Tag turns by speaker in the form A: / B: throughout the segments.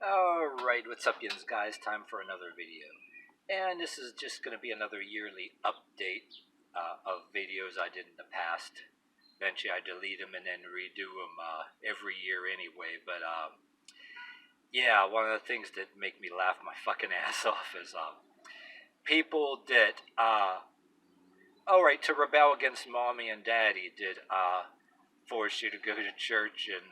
A: Alright, what's up, yins guys? Time for another video. And this is just going to be another yearly update of videos I did in the past. Eventually I delete them and then redo them every year anyway. But yeah, one of the things that make me laugh my fucking ass off is people that, alright, to rebel against mommy and daddy did force you to go to church and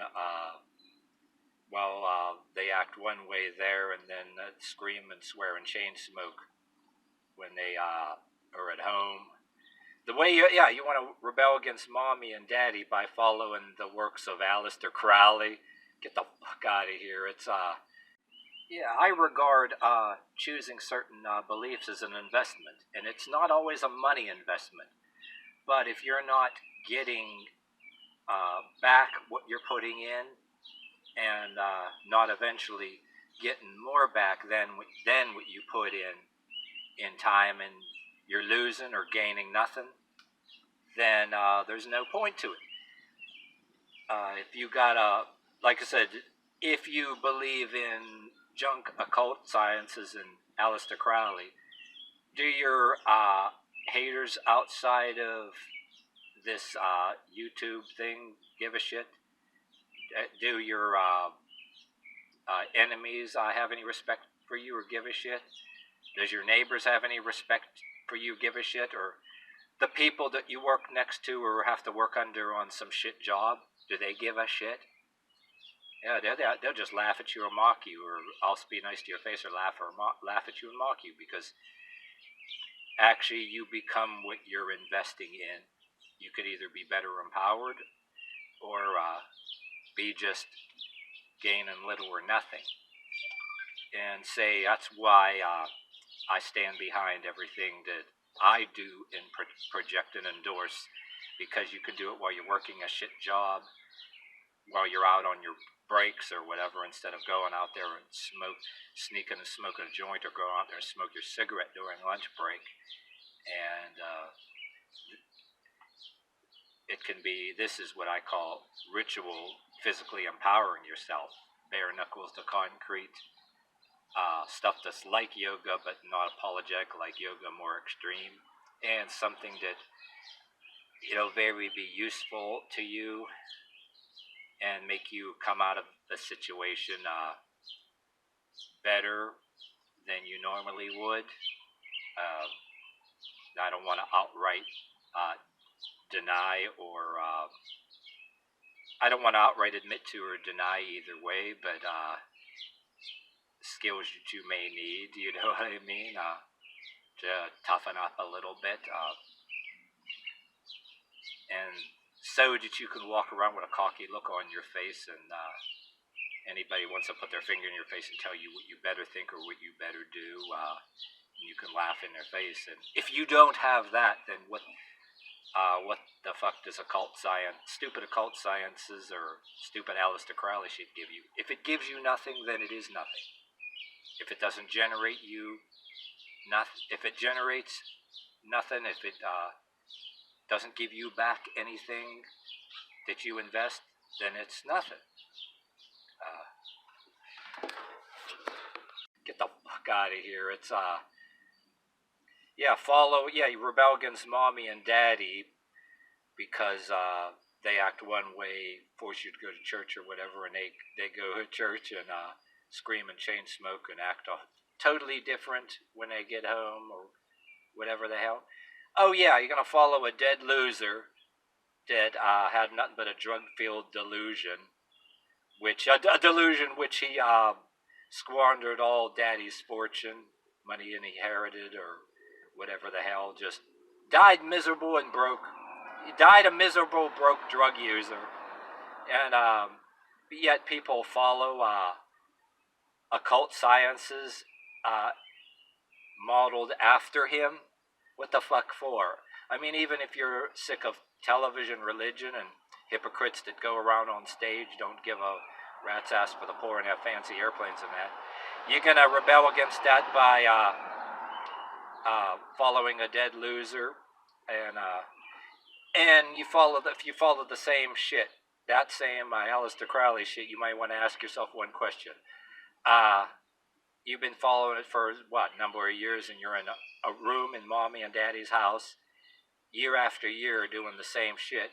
A: they act one way there and then scream and swear and chain smoke when they are at home. The way you want to rebel against mommy and daddy by following the works of Aleister Crowley. Get the fuck out of here. It's I regard choosing certain beliefs as an investment, and it's not always a money investment. But if you're not getting back what you're putting in, and not eventually getting more back than what you put in time, and you're losing or gaining nothing, then there's no point to it. If you got like I said, if you believe in junk occult sciences and Aleister Crowley, do your haters outside of this YouTube thing give a shit? Do your enemies have any respect for you or give a shit? Does your neighbors have any respect for you, give a shit? Or the people that you work next to or have to work under on some shit job, do they give a shit? Yeah, they'll just laugh at you or mock you, or also be nice to your face or laugh at you and mock you, because actually you become what you're investing in. You could either be better empowered or be just gaining little or nothing. And say that's why I stand behind everything that I do and project and endorse, because you can do it while you're working a shit job, while you're out on your breaks or whatever, instead of going out there and sneaking and smoking a joint, or going out there and smoke your cigarette during lunch break. And it can be, this is what I call ritual, physically empowering yourself. Bare knuckles to concrete. Stuff that's like yoga but not apologetic like yoga, more extreme. And something that it'll very be useful to you and make you come out of the situation better than you normally would. I don't want to outright deny, or I don't want to outright admit to or deny either way, but skills that you may need, you know what I mean, to toughen up a little bit, and so that you can walk around with a cocky look on your face, and anybody wants to put their finger in your face and tell you what you better think or what you better do, you can laugh in their face. And if you don't have that, then what the fuck does stupid occult sciences or stupid Aleister Crowley shit give you? If it gives you nothing, then it is nothing. If it doesn't generate you nothing, if it generates nothing, if it doesn't give you back anything that you invest, then it's nothing. Get the fuck out of here. It's you rebel against mommy and daddy because they act one way, force you to go to church or whatever, and they go to church and scream and chain smoke and act totally different when they get home or whatever the hell. Oh yeah, you're gonna follow a dead loser that had nothing but a drug-filled delusion, which he squandered all daddy's fortune, money he inherited or whatever the hell, just died miserable and broke. He died a miserable, broke drug user. And yet people follow occult sciences modeled after him. What the fuck for? I mean, even if you're sick of television religion and hypocrites that go around on stage, don't give a rat's ass for the poor and have fancy airplanes and that, you're gonna rebel against that by following a dead loser, and if you follow the same shit, that same Aleister Crowley shit, you might want to ask yourself one question: Uh, you've been following it for what number of years, and you're in a room in mommy and daddy's house year after year doing the same shit.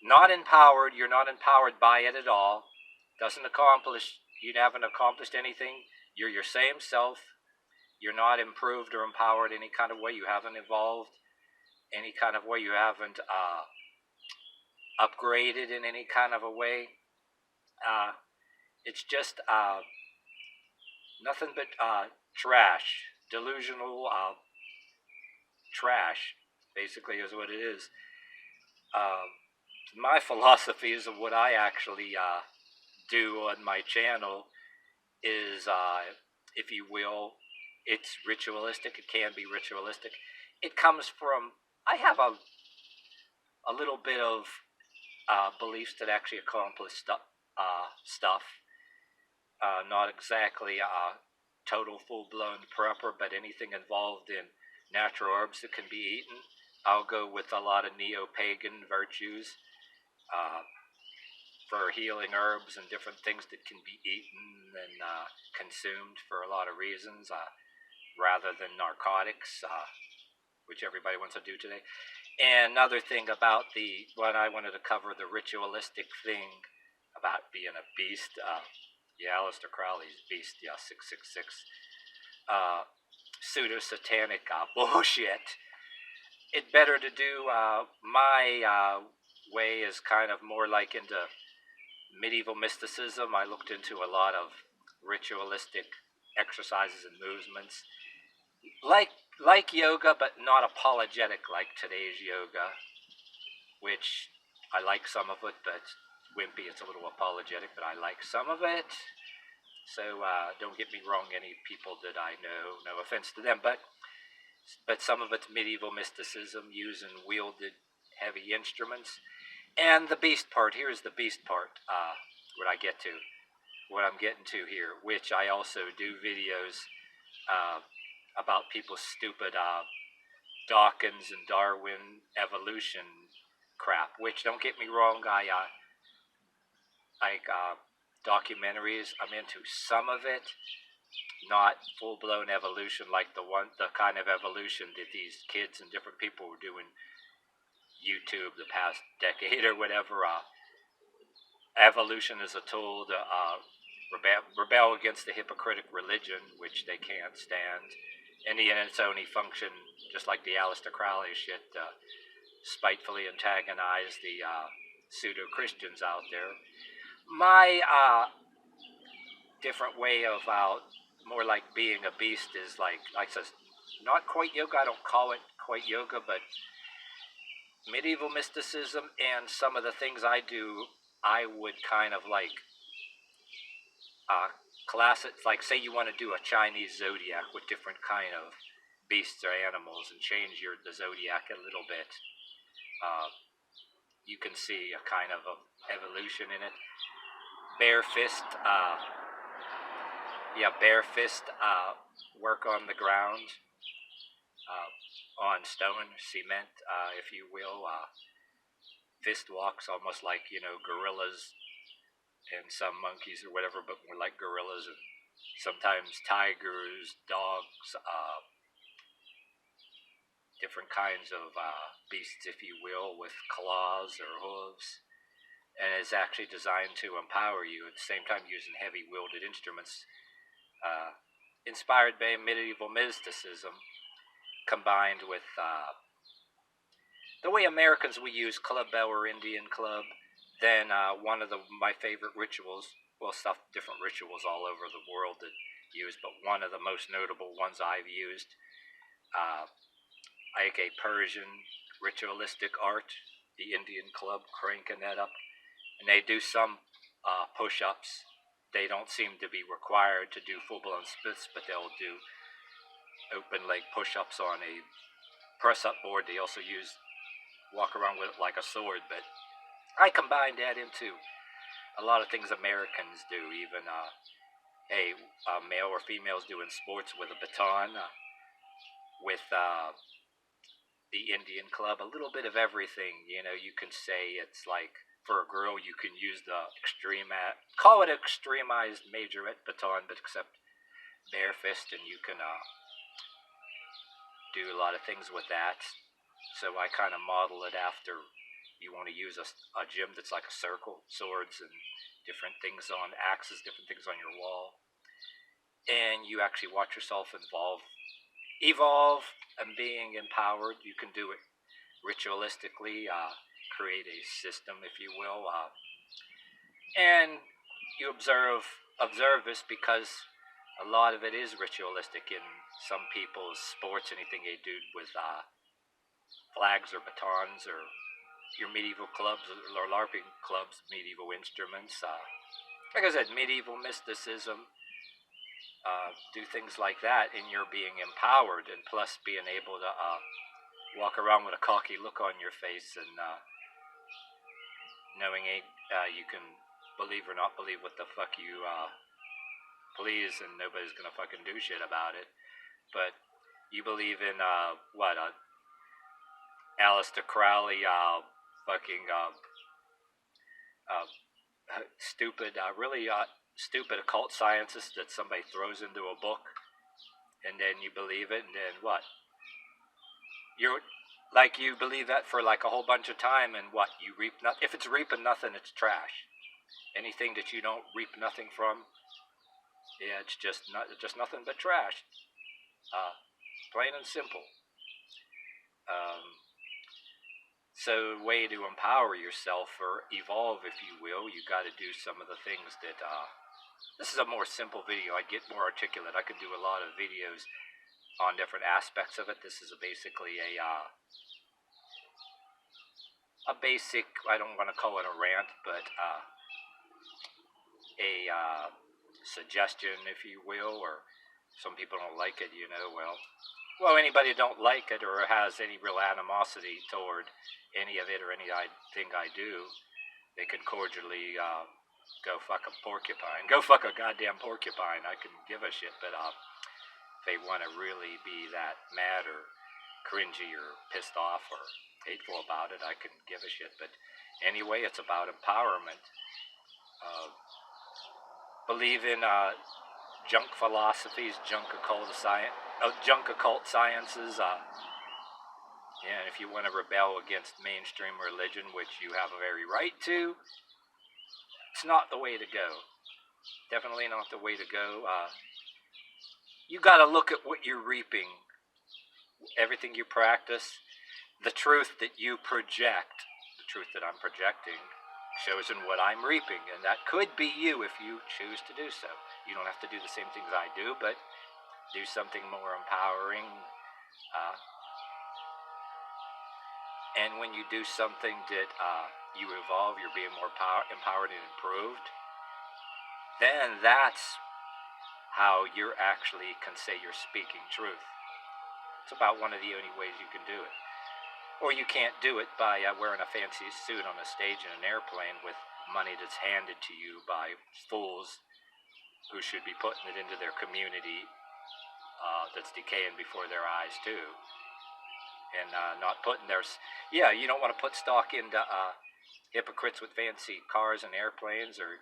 A: Not empowered. You're not empowered by it at all. Doesn't accomplish. You haven't accomplished anything. You're your same self. You're not improved or empowered any kind of way. You haven't evolved any kind of way. You haven't upgraded in any kind of a way. It's just nothing but trash, delusional trash. Basically, is what it is. My philosophies of what I actually do on my channel is, if you will, it's ritualistic. It can be ritualistic. It comes from, I have a little bit of beliefs that actually accomplish stuff. Not exactly a total full-blown prepper, but anything involved in natural herbs that can be eaten. I'll go with a lot of neo-pagan virtues for healing herbs and different things that can be eaten and consumed for a lot of reasons, rather than narcotics, which everybody wants to do today. And another thing about what I wanted to cover, the ritualistic thing about being a beast. Aleister Crowley's beast, 666. Pseudo-satanic bullshit. It's better to do my way is kind of more like into medieval mysticism. I looked into a lot of ritualistic exercises and movements, like yoga, but not apologetic like today's yoga, which I like some of it, but wimpy. It's a little apologetic, but I like some of it. So don't get me wrong, any people that I know, no offense to them, but some of it's medieval mysticism using wielded heavy instruments. And the beast part, here's the beast part, what I'm getting to here, which I also do videos about people's stupid Dawkins and Darwin evolution crap, which, don't get me wrong, I like documentaries. I'm into some of it, not full-blown evolution like the kind of evolution that these kids and different people were doing YouTube the past decade or whatever. Evolution is a tool to rebel against the hypocritic religion, which they can't stand. And its only function, just like the Aleister Crowley shit, spitefully antagonize the pseudo-Christians out there. My different way of more like being a beast is like I said, not quite yoga. I don't call it quite yoga, but medieval mysticism and some of the things I do, I would kind of like class it. Like, say you want to do a Chinese zodiac with different kind of beasts or animals and change the zodiac a little bit. You can see a kind of evolution in it. Bare fist work on the ground, on stone, cement, if you will. Fist walks, almost like, gorillas and some monkeys or whatever, but more like gorillas, and sometimes tigers, dogs, different kinds of beasts, if you will, with claws or hooves. And it's actually designed to empower you, at the same time using heavy wielded instruments, inspired by medieval mysticism, combined with the way Americans we use club bell or Indian club. Then one of my favorite rituals, well, different rituals all over the world that use, but one of the most notable ones I've used, like a Persian ritualistic art, the Indian club, cranking that up. And they do some push-ups. They don't seem to be required to do full-blown splits, but they'll do open leg push-ups on a press-up board. They also walk around with it like a sword, but I combine that into a lot of things Americans do, even male or females doing sports with a baton, with the Indian club, a little bit of everything. You can say it's like for a girl, you can use the call it extremized majorette baton, but except bare fist, and you can do a lot of things with that. So I kind of model it after. You want to use a gym that's like a circle, swords and different things on axes, different things on your wall, and you actually watch yourself evolve and being empowered. You can do it ritualistically, create a system, if you will, and you observe this, because a lot of it is ritualistic in some people's sports. Anything they do with flags or batons or your medieval clubs or LARPing clubs, medieval instruments. Like I said, medieval mysticism. Do things like that, and you're being empowered, and plus being able to walk around with a cocky look on your face, and knowing you can believe or not believe what the fuck you please, and nobody's gonna fucking do shit about it. But you believe in Aleister Crowley, fucking stupid, really stupid occult sciences that somebody throws into a book, and then you believe it, and then what? You believe that for like a whole bunch of time, and what? You reap nothing. If it's reaping nothing, it's trash. Anything that you don't reap nothing from, yeah, it's just nothing but trash. Plain and simple. So the way to empower yourself, or evolve, if you will, you got to do some of the things that, this is a more simple video. I get more articulate. I could do a lot of videos on different aspects of it. This is basically a basic, I don't want to call it a rant, but a suggestion, if you will, or some people don't like it, well, anybody don't like it or has any real animosity toward any of it or anything I do, they can cordially go fuck a porcupine. Go fuck a goddamn porcupine. I can give a shit, but if they want to really be that mad or cringy or pissed off or hateful about it, I can give a shit. But anyway, it's about empowerment. Believe in junk philosophies, junk occult sciences. And if you want to rebel against mainstream religion, which you have a very right to, it's not the way to go. Definitely not the way to go. You got to look at what you're reaping. Everything you practice, the truth that you project, the truth that I'm projecting, shows in what I'm reaping. And that could be you if you choose to do so. You don't have to do the same things I do, but do something more empowering. And when you do something that you evolve, you're being more empowered and improved, then that's how you actually can say you're speaking truth. It's about one of the only ways you can do it. Or you can't do it by wearing a fancy suit on a stage in an airplane with money that's handed to you by fools who should be putting it into their community that's decaying before their eyes too. And not putting you don't want to put stock into hypocrites with fancy cars and airplanes, or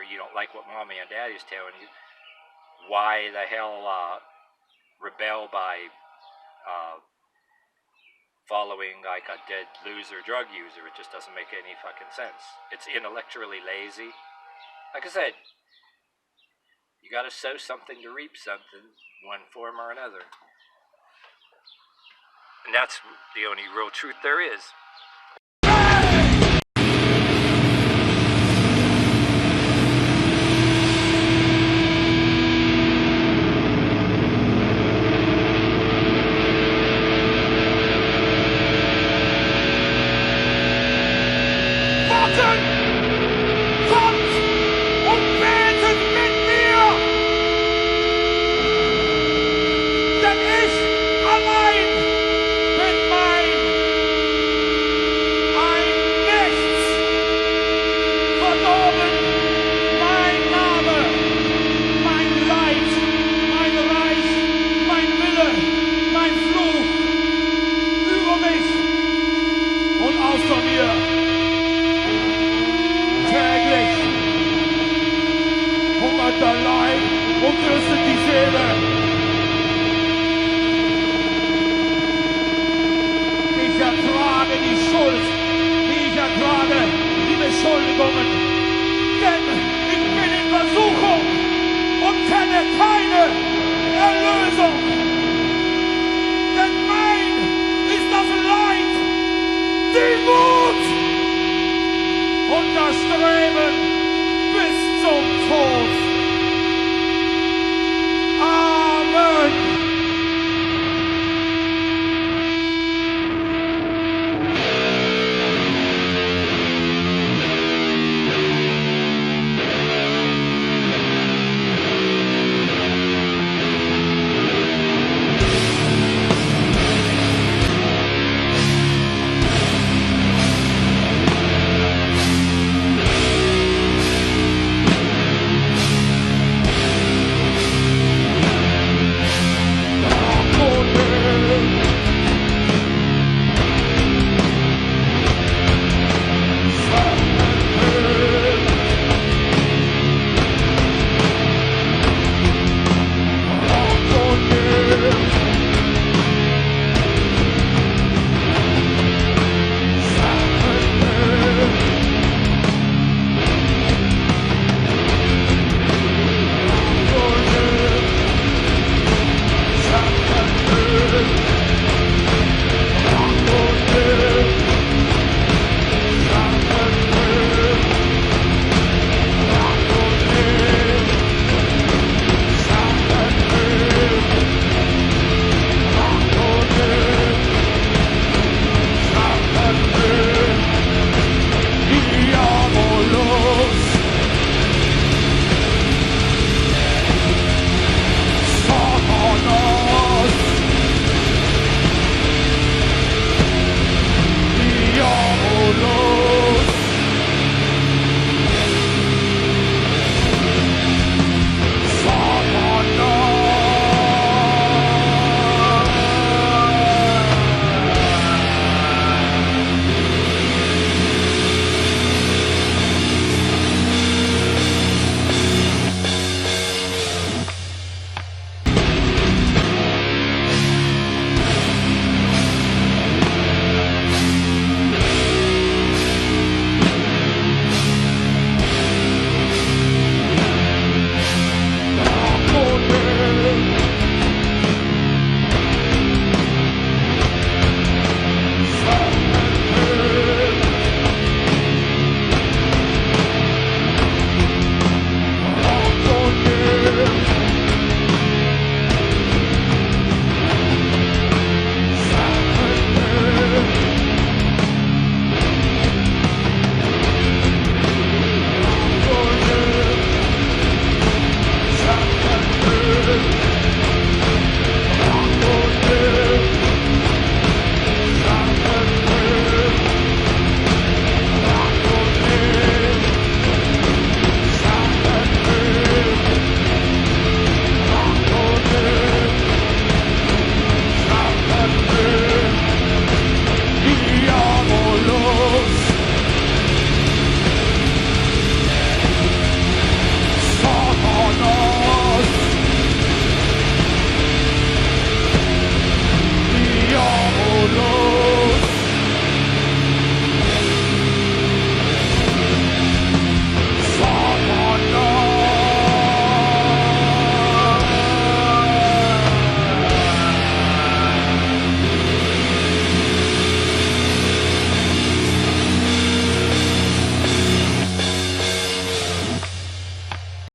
A: you don't like what mommy and daddy's telling you. Why the hell rebel by following like a dead loser drug user? It just doesn't make any fucking sense. It's intellectually lazy. Like I said, you gotta sow something to reap something, one form or another. And that's the only real truth there is.
B: dürstet die Seele. Ich ertrage die Schuld, ich ertrage die Beschuldigungen, denn ich bin in Versuchung und kenne keine Erlösung. Denn mein ist das Leid, die Wut und das Streben bis zum Tod.